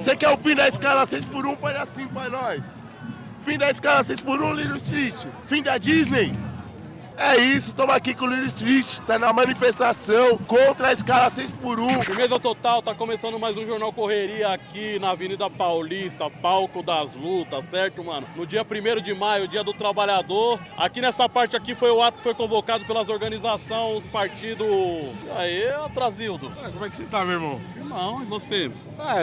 Você quer o fim da escala 6x1? Faz assim pra nós. Fim da escala 6x1, Little Street. Fim da Disney. É isso, estamos aqui com o Little Street, tá na manifestação contra a escala 6x1. Firmeza total, tá começando mais um Jornal Correria aqui na Avenida Paulista, palco das lutas, certo, mano? No dia 1º de maio, dia do trabalhador. Aqui nessa parte aqui foi o ato que foi convocado pelas organizações, os partidos... E aí, Trazildo? Como é que você tá, meu irmão? Irmão, e você?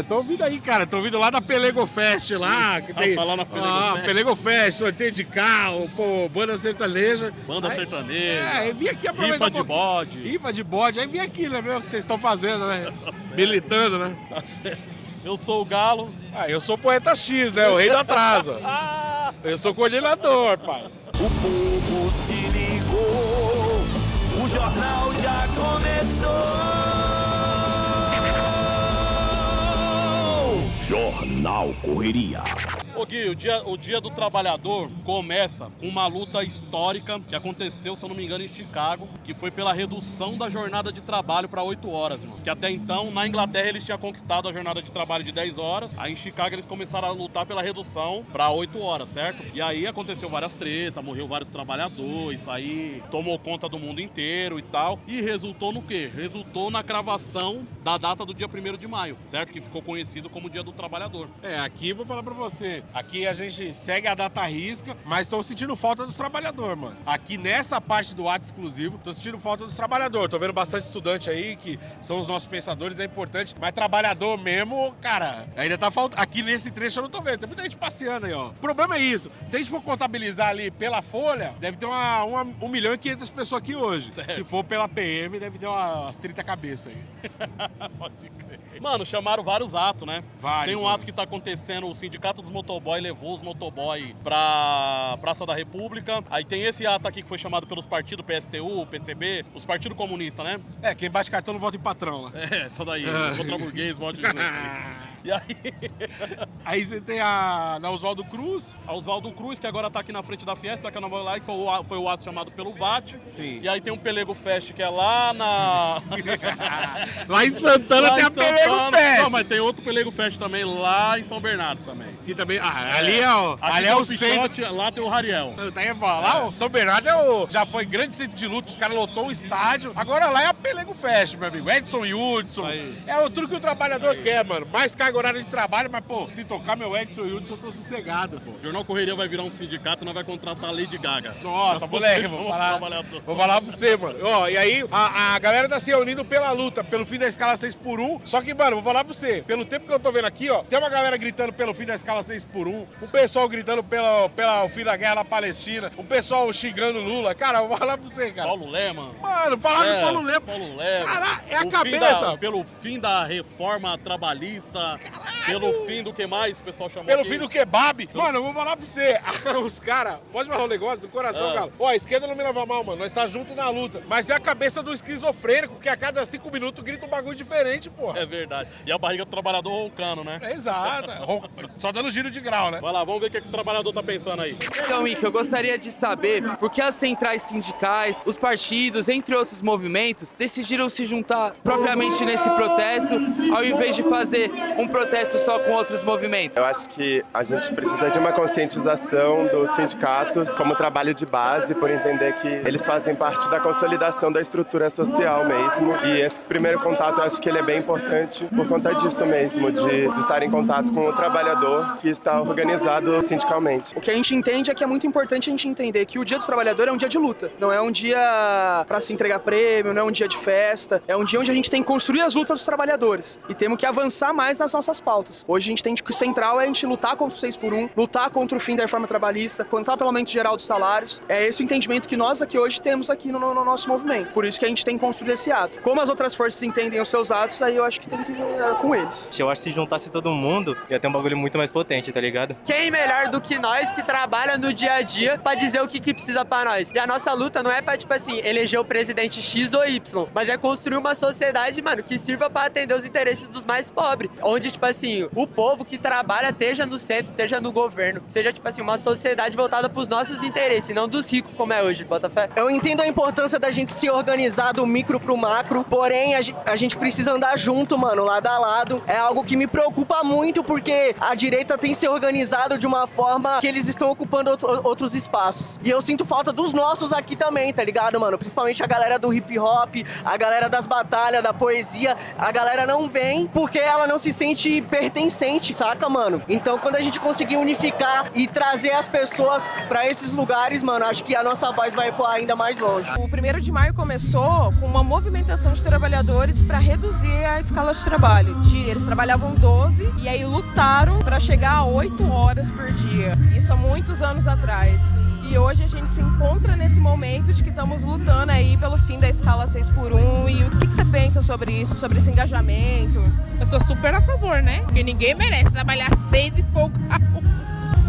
Tô ouvindo aí, cara. Tô ouvindo lá da Pelego Fest lá. Que tem... Falar na Pelego Fest. Pelego Fest, sorteio de carro, pô, banda sertaneja. Banda sertaneja. Eu vim aqui aproveitar Rifa de bode. Rifa de bode. Aí vim aqui, né, ver o que vocês estão fazendo, né? Militando, né? Tá certo. Eu sou o Galo. Eu sou o Poeta X, né? O rei da atrasa. Eu sou coordenador, pai. O povo se ligou, o jornal já começou. Jornal Correria. Ô Gui, o dia do trabalhador começa com uma luta histórica que aconteceu, se eu não me engano, em Chicago, que foi pela redução da jornada de trabalho para 8 horas, mano. Que até então, na Inglaterra, eles tinham conquistado a jornada de trabalho de 10 horas, aí em Chicago eles começaram a lutar pela redução para 8 horas, certo? E aí aconteceu várias tretas, morreu vários trabalhadores, aí tomou conta do mundo inteiro e tal, e resultou no quê? Resultou na cravação da data do dia 1º de maio, certo? Que ficou conhecido como Dia do Trabalhador. Aqui eu vou falar pra você. Aqui a gente segue a data à risca, mas tô sentindo falta dos trabalhadores, mano. Aqui nessa parte do ato exclusivo, tô sentindo falta dos trabalhadores. Tô vendo bastante estudante aí, que são os nossos pensadores, é importante. Mas trabalhador mesmo, cara, ainda tá faltando. Aqui nesse trecho eu não tô vendo. Tem muita gente passeando aí, ó. O problema é isso. Se a gente for contabilizar ali pela folha, deve ter 1.500.000 pessoas aqui hoje. Certo. Se for pela PM, deve ter umas 30 cabeças aí. Pode crer. Mano, chamaram vários atos, né? Vários. Tem um ato que tá acontecendo, o Sindicato dos Motoboy levou os motoboy pra Praça da República. Aí tem esse ato aqui que foi chamado pelos partidos PSTU, PCB, os partidos comunistas, né? Quem bate cartão não vota em patrão lá. Essa daí, contra burguês, voto de E aí... Aí você tem a Oswaldo Cruz. A Oswaldo Cruz, que agora tá aqui na frente da Fiesta, que foi o ato chamado pelo VAT. Sim. E aí tem um Pelego Fest, que é lá na... Lá em Santana tem a Pelego Fest. Não, mas tem outro Pelego Fest também, lá em São Bernardo também. Que também... ali é o centro. Lá tem o Rariel. Lá o São Bernardo já foi grande centro de luta, os caras lotou o estádio. Agora lá é a Pelego Fest, meu amigo. Edson Hudson. Tudo que o trabalhador quer, mano. Mais carga horária de trabalho, mas, pô, se tocar meu Edson Hudson, eu tô sossegado, pô. O Jornal Correria vai virar um sindicato e nós vai contratar a Lady Gaga. Nossa, moleque, vou falar pra você, mano. E aí, a galera tá se reunindo pela luta, pelo fim da escala 6x1. Só que, mano, vou falar pra você, pelo tempo que eu tô vendo aqui, tem uma galera gritando pelo fim da escala 6x1, um pessoal gritando pelo fim da guerra na Palestina, um pessoal xingando Lula. Cara, eu vou falar pra você, cara. Paulo Lema. Mano, falaram do Paulo Lema. Paulo Lema. Cara, é a cabeça. Pelo fim da reforma trabalhista, pelo fim do que mais o pessoal chamou Pelo aqui? fim do kebab. Mano, eu vou falar pra você. Os caras, pode falar um negócio do coração, cara. A esquerda não me leva mal, mano. Nós tá junto na luta. Mas é a cabeça do esquizofrênico que a cada 5 minutos grita um bagulho diferente, porra. É verdade. E a barriga do trabalhador roncando, né? Exato. Só dando giro de grau, né? Vai lá, vamos ver o que o trabalhador tá pensando aí. Então, Mick, eu gostaria de saber por que as centrais sindicais, os partidos, entre outros movimentos, decidiram se juntar propriamente nesse protesto, ao invés de fazer um protesto só com outros movimentos. Eu acho que a gente precisa de uma conscientização dos sindicatos como trabalho de base, por entender que eles fazem parte da consolidação da estrutura social mesmo. E esse primeiro contato, eu acho que ele é bem importante por conta disso mesmo, de estar em contato com o trabalhador que está organizado sindicalmente. O que a gente entende é que é muito importante a gente entender que o Dia do Trabalhador é um dia de luta. Não é um dia para se entregar prêmio, não é um dia de festa. É um dia onde a gente tem que construir as lutas dos trabalhadores. E temos que avançar mais nas nossas pautas. Hoje a gente tem que o central é a gente lutar contra o 6x1, lutar contra o fim da reforma trabalhista, lutar pelo aumento geral dos salários. É esse o entendimento que nós aqui hoje temos aqui no nosso movimento. Por isso que a gente tem construído esse ato. Como as outras forças entendem os seus atos, aí eu acho que tem que ir com eles. Eu acho que se juntasse todo mundo, ia ter um bagulho muito mais potente, tá ligado? Quem melhor do que nós que trabalha no dia a dia pra dizer o que precisa pra nós? E a nossa luta não é pra, tipo assim, eleger o presidente X ou Y, mas é construir uma sociedade, mano, que sirva pra atender os interesses dos mais pobres. Onde, tipo assim, assim, o povo que trabalha esteja no centro, esteja no governo. Seja, tipo assim, uma sociedade voltada pros nossos interesses, não dos ricos, como é hoje, Botafé. Eu entendo a importância da gente se organizar do micro pro macro, porém a gente precisa andar junto, mano, lado a lado. É algo que me preocupa muito, porque a direita tem se organizado de uma forma que eles estão ocupando outros espaços. E eu sinto falta dos nossos aqui também, tá ligado, mano? Principalmente a galera do hip hop, a galera das batalhas, da poesia. A galera não vem porque ela não se sente pertencente, saca, mano? Então, quando a gente conseguir unificar e trazer as pessoas pra esses lugares, mano, acho que a nossa voz vai ecoar ainda mais longe. O 1º de maio começou com uma movimentação de trabalhadores para reduzir a escala de trabalho. Eles trabalhavam 12 e aí lutaram para chegar a 8 horas por dia. Isso há muitos anos atrás. E hoje a gente se encontra nesse momento de que estamos lutando aí pelo fim da escala 6x1. E o que você pensa sobre isso, sobre esse engajamento? Eu sou super a favor, né? Porque ninguém merece trabalhar 6 e pouco.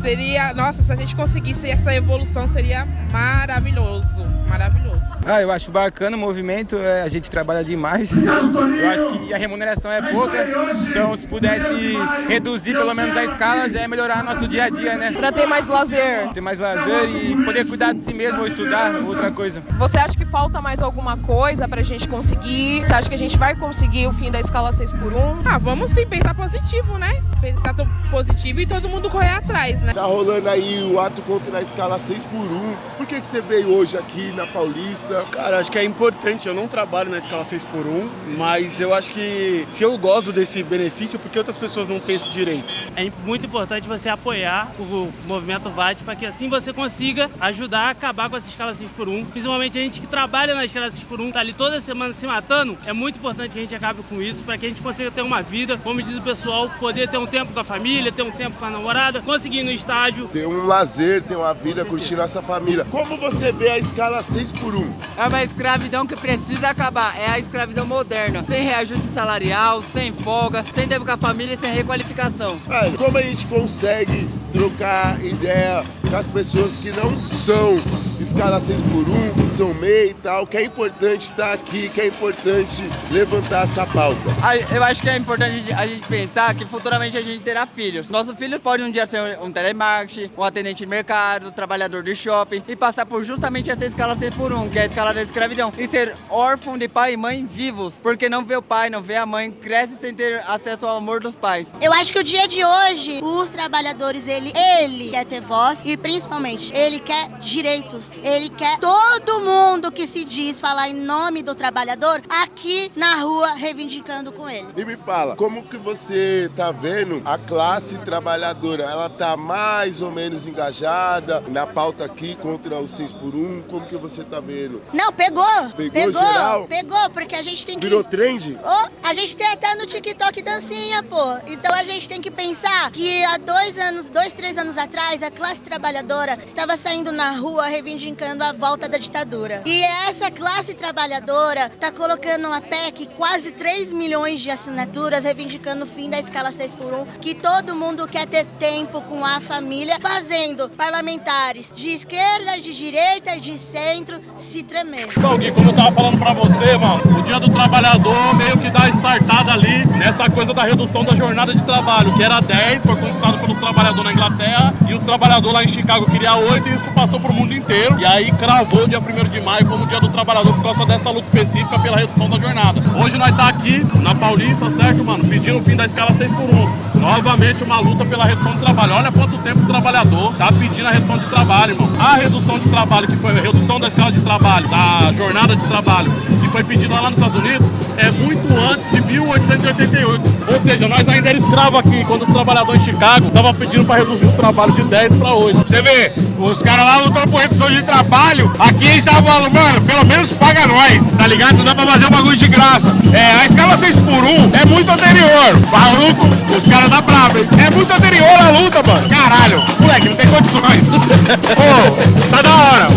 Seria, nossa, se a gente conseguisse essa evolução, seria maravilhoso, maravilhoso. Eu acho bacana o movimento, a gente trabalha demais. Eu acho que a remuneração é pouca, então se pudesse reduzir pelo menos a escala, já é melhorar nosso dia a dia, né? Pra ter mais lazer. Ter mais lazer e poder cuidar de si mesmo ou estudar, outra coisa. Você acha que falta mais alguma coisa pra gente conseguir? Você acha que a gente vai conseguir o fim da escala 6x1? Vamos sim pensar positivo, né? Pensar positivo e todo mundo correr atrás, né? Tá rolando aí o ato contra a escala 6x1. Por que você veio hoje aqui na Paulista? Cara, acho que é importante. Eu não trabalho na escala 6x1, mas eu acho que se eu gosto desse benefício, por que outras pessoas não têm esse direito? É muito importante você apoiar o movimento VAT para que assim você consiga ajudar a acabar com essa escala 6x1. Principalmente a gente que trabalha na escala 6x1, tá ali toda semana se matando. É muito importante que a gente acabe com isso para que a gente consiga ter uma vida, como diz o pessoal, poder ter um tempo com a família, ter um tempo com a namorada, conseguir ir no estádio. Ter um lazer, ter uma vida, curtir nossa família. Como você vê a escala 6x1? É uma escravidão que precisa acabar. É a escravidão moderna. Sem reajuste salarial, sem folga, sem tempo com a família e sem requalificação. Como a gente consegue trocar ideia com as pessoas que não são escala 6x1, que são MEI e tal, que é importante estar aqui, que é importante levantar essa pauta? Eu acho que é importante a gente pensar que futuramente a gente terá filhos. Nossos filhos podem um dia ser um telemarketing, um atendente de mercado, um trabalhador de shopping e passar por justamente essa escala 6x1, que é a escala da escravidão, e ser órfão de pai e mãe vivos, porque não vê o pai, não vê a mãe, cresce sem ter acesso ao amor dos pais. Eu acho que o dia de hoje, os trabalhadores, ele quer ter voz e principalmente ele quer direitos. Ele quer todo mundo que se diz falar em nome do trabalhador aqui na rua reivindicando com ele. E me fala, como que você tá vendo a classe trabalhadora? Ela tá mais ou menos engajada na pauta aqui contra o 6x1? Como que você tá vendo? Não, pegou geral? Pegou, porque a gente tem que... Virou trend? A gente tem até no TikTok dancinha, pô. Então a gente tem que pensar que há 3 anos atrás, a classe trabalhadora estava saindo na rua reivindicando a volta da ditadura. E essa classe trabalhadora tá colocando uma PEC, quase 3 milhões de assinaturas, reivindicando o fim da escala 6x1, que todo mundo quer ter tempo com a família, fazendo parlamentares de esquerda, de direita e de centro se tremer. Então, Gui, como eu tava falando pra você, mano, o Dia do Trabalhador meio que dá startada ali nessa coisa da redução da jornada de trabalho, que era 10, foi conquistado pelos trabalhadores na Inglaterra, e os trabalhadores lá em Chicago queriam 8, e isso passou pro mundo inteiro. E aí cravou o dia 1º de maio como Dia do Trabalhador por causa dessa luta específica pela redução da jornada. Hoje nós tá aqui na Paulista, certo, mano? Pedindo o fim da escala 6x1. Novamente uma luta pela redução do trabalho. Olha quanto tempo o trabalhador tá pedindo a redução de trabalho, irmão. A redução de trabalho, que foi a redução da escala de trabalho, da jornada de trabalho, que foi pedida lá nos Estados Unidos, é muito antes de 1888. Ou seja, nós ainda éramos escravos aqui, quando os trabalhadores em Chicago estavam pedindo para reduzir o trabalho de 10 para 8. Você vê, os caras lá lutando por redução de trabalho, aqui eles estavam falando, mano, pelo menos paga nós, tá ligado? Não dá pra fazer um bagulho de graça. A escala 6x1 é muito anterior. Maluco, os caras tá bravo, hein? É muito anterior à luta, mano. Caralho, moleque, não tem condições. Pô, tá da hora.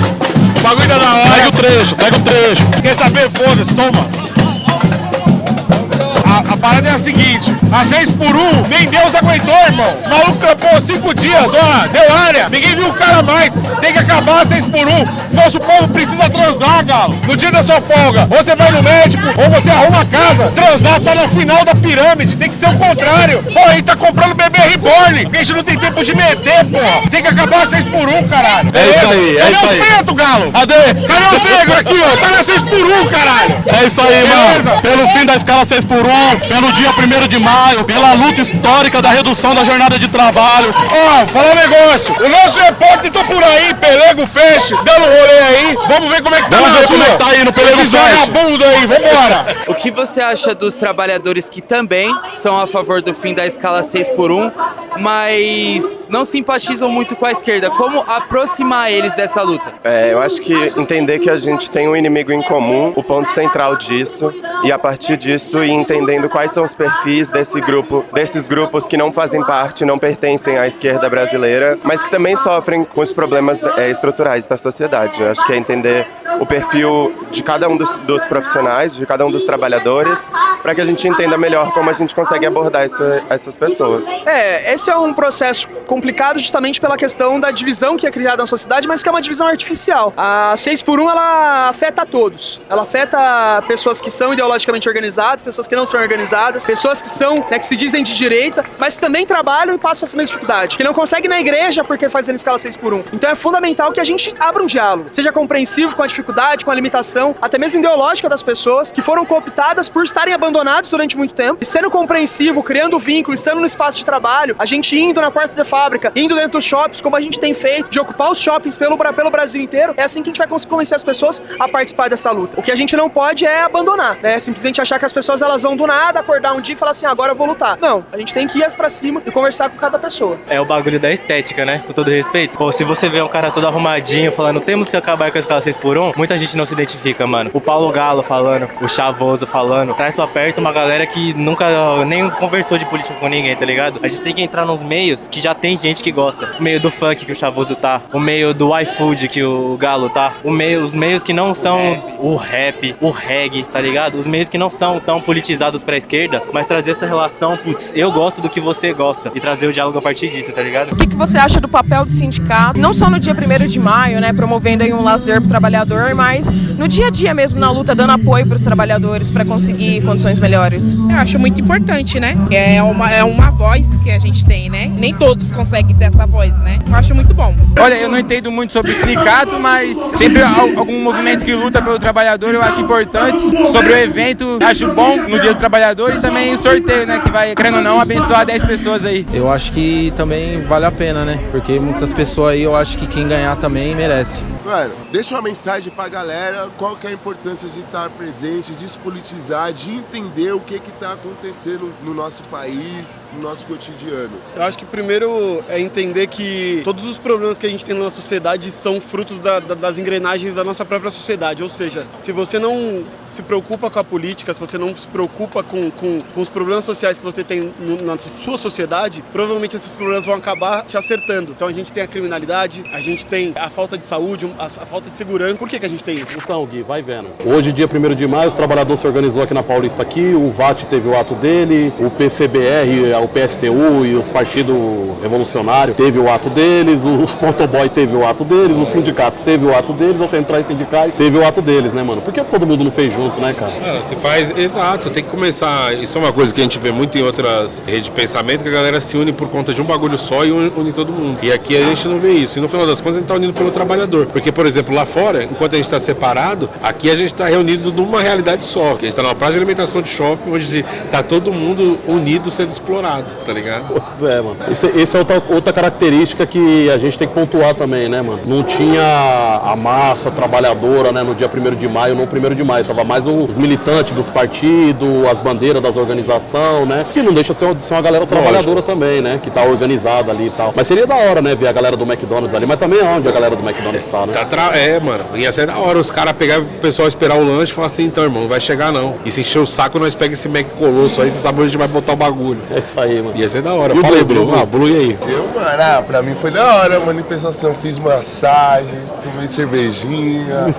O bagulho tá da hora. Segue o trecho. Quer saber? Foda-se, toma. A parada é a seguinte, a 6x1, nem Deus aguentou, irmão. O maluco trampou 5 dias, ó, deu área, ninguém viu o cara mais. Tem que acabar a 6x1. Nosso povo precisa transar, Galo. No dia da sua folga, ou você vai no médico, ou você arruma a casa. Transar tá na final da pirâmide, tem que ser o contrário. Pô, aí tá comprando bebê reborn, a gente não tem tempo de meter, pô. Tem que acabar a 6x1, caralho. É isso aí, Cadê os pretos, Galo? Cadê os negros aqui, ó? Tá na 6x1, caralho. É isso aí, mano. Pelo fim da escala 6x1, pelo dia 1º de maio, pela luta histórica da redução da jornada de trabalho. Ó, falar um negócio. O nosso repórter tá por aí, Pelego Feche, dando um rolê aí. Vamos ver como é que tá. Vamos ver como é que tá aí no Pelego Feche. Vagabundo aí, vambora. O que você acha dos trabalhadores que também são a favor do fim da escala 6x1, mas não simpatizam muito com a esquerda? Como aproximar eles dessa luta? Eu acho que entender que a gente tem um inimigo em comum, o ponto central disso, e a partir disso ir entendendo quais são os perfis desses grupos que não fazem parte, não pertencem à esquerda brasileira, mas que também sofrem com os problemas estruturais da sociedade. Eu acho que é entender o perfil de cada um dos profissionais, de cada um dos trabalhadores, para que a gente entenda melhor como a gente consegue abordar essas pessoas. Esse é um processo complicado justamente pela questão da divisão que é criada na sociedade, mas que é uma divisão artificial. A 6x1, ela afeta a todos. Ela afeta pessoas que são ideologicamente organizadas, pessoas que não são organizadas, pessoas que são, que se dizem de direita, mas que também trabalham e passam essa mesma dificuldade, que não conseguem ir na igreja porque fazem escala 6x1. Então é fundamental que a gente abra um diálogo, seja compreensivo com a dificuldade, com a limitação, até mesmo ideológica das pessoas que foram cooptadas por estarem abandonados durante muito tempo, e sendo compreensivo, criando vínculo, estando no espaço de trabalho, a gente indo na porta da fábrica, indo dentro dos shoppings, como a gente tem feito, de ocupar os shoppings pelo Brasil inteiro. É assim que a gente vai conseguir convencer as pessoas a participar dessa luta. O que a gente não pode é abandonar, né? Simplesmente achar que as pessoas elas vão do nada acordar um dia e falar assim, agora eu vou lutar. Não, a gente tem que ir pra cima e conversar com cada pessoa. É o bagulho da estética, né? Com todo respeito. Pô, se você vê um cara todo arrumadinho falando temos que acabar com a escala 6x1, muita gente não se identifica, mano. O Paulo Galo falando, o Chavoso falando, traz pra perto uma galera que nunca nem conversou de política com ninguém, tá ligado? A gente tem que entrar nos meios que já tem gente que gosta. O meio do funk que o Chavoso tá, o meio do iFood que o Galo tá, os meios que não são o rap, o reggae, tá ligado? Os meios que não são tão politizados pra esquerda, mas trazer essa relação, putz, eu gosto do que você gosta, e trazer o diálogo a partir disso, tá ligado? O que você acha do papel do sindicato, não só no dia 1º de maio, né, promovendo aí um lazer pro trabalhador, mas no dia a dia mesmo, na luta, dando apoio pros trabalhadores pra conseguir condições melhores? Eu acho muito importante, né? É uma voz que a gente tem, né? Nem todos conseguem ter essa voz, né? Eu acho muito bom. Olha, eu não entendo muito sobre sindicato, mas sempre algum movimento que luta pelo trabalhador eu acho importante. Sobre o evento, acho bom no dia do trabalhador, e também o sorteio, né? Que vai, querendo ou não, abençoar 10 pessoas aí. Eu acho que também vale a pena, né? Porque muitas pessoas aí, eu acho que quem ganhar também merece. Mano, deixa uma mensagem pra galera, qual que é a importância de estar presente, de se politizar, de entender o que tá acontecendo no nosso país, no nosso cotidiano. Eu acho que primeiro é entender que todos os problemas que a gente tem na nossa sociedade são frutos das engrenagens da nossa própria sociedade. Ou seja, se você não se preocupa com a política, se você não se preocupa com os problemas sociais que você tem na sua sociedade, provavelmente esses problemas vão acabar te acertando. Então a gente tem a criminalidade, a gente tem a falta de saúde, a falta de segurança. Por que a gente tem isso? Então, Gui, vai vendo. Hoje, dia 1º de maio, os trabalhadores se organizou aqui na Paulista aqui, o VAT teve o ato dele, o PCBR, o PSTU e os partidos revolucionários teve o ato deles, os motoboy teve o ato deles, os sindicatos teve o ato deles, as centrais sindicais teve o ato deles, né, mano? Por que todo mundo não fez junto, né, cara? Você faz, exato, tem que começar, isso é uma coisa que a gente vê muito em outras redes de pensamento, que a galera se une por conta de um bagulho só e une todo mundo. E aqui a gente não vê isso, e no final das contas a gente tá unido pelo trabalhador, porque, por exemplo, lá fora, enquanto a gente está separado, aqui a gente está reunido numa realidade só, que a gente está numa praça de alimentação de shopping, onde tá todo mundo unido sendo explorado, tá ligado? Pois é, mano. Essa é outra característica que a gente tem que pontuar também, né, mano? Não tinha a massa trabalhadora, né, no dia 1º de maio, no 1º de maio, tava mais os militantes dos partidos, as bandeiras das organizações, né, que não deixa ser uma galera trabalhadora também, né, que tá organizada ali e tal. Mas seria da hora, né, ver a galera do McDonald's ali, mas também é onde a galera do McDonald's tá, né? Mano, ia ser da hora os caras pegarem o pessoal esperar o lanche e falar assim, então, irmão, não vai chegar não. E se encher o saco, nós pega esse Mac Colosso aí, você sabe onde a gente vai botar o bagulho. É isso aí, mano. Ia ser da hora. E fala aí, Blue. Blue, e aí? Pra mim foi da hora a manifestação, fiz massagem, tomei cervejinha.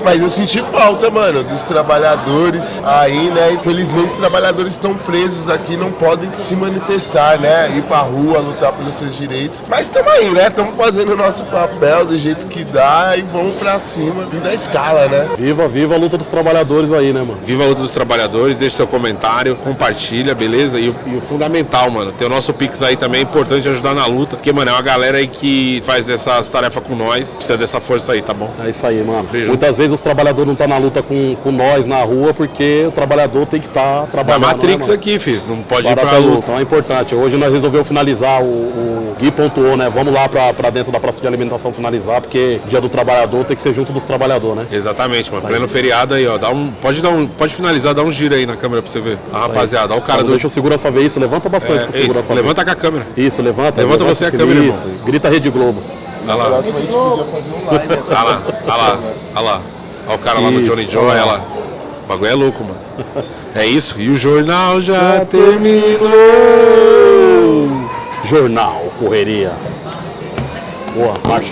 Mas eu senti falta, mano, dos trabalhadores aí, né? Infelizmente os trabalhadores estão presos aqui, não podem se manifestar, né? Ir pra rua, lutar pelos seus direitos. Mas estamos aí, né? Estamos fazendo o nosso papel do jeito que dá e vamos pra cima e na escala, né? Viva a luta dos trabalhadores aí, né, mano? Viva a luta dos trabalhadores, deixe seu comentário, compartilha, beleza? E o fundamental, mano, ter o nosso Pix aí também é importante ajudar na luta, porque, mano, é uma galera aí que faz essas tarefas com nós, precisa dessa força aí, tá bom? É isso aí, mano. Beijo. Muitas vezes os trabalhadores não estão na luta com nós na rua, porque o trabalhador tem que estar trabalhando. É Matrix, né, aqui, filho, não pode ir pra luta. Então é importante. Hoje nós resolvemos finalizar, o Gui pontuou, né? Vamos lá pra dentro da praça de alimentação finalizar, porque dia do trabalhador tem que ser junto dos trabalhadadores, né? Exatamente, mano. Pleno feriado aí, ó. Pode finalizar, dá um giro aí na câmera pra você ver. Ah, rapaziada, ó o cara do... Deixa o segurança ver isso, levanta bastante pro segurança ver. Levanta com a câmera. Isso, levanta você a câmera, isso. irmão. Grita Rede Globo. Olha lá. A gente podia fazer um live. Olha lá. Olha o cara lá no Johnny Joe, olha lá. O bagulho é louco, mano. É isso. E o jornal já terminou. Jornal Correria. Boa, marcha.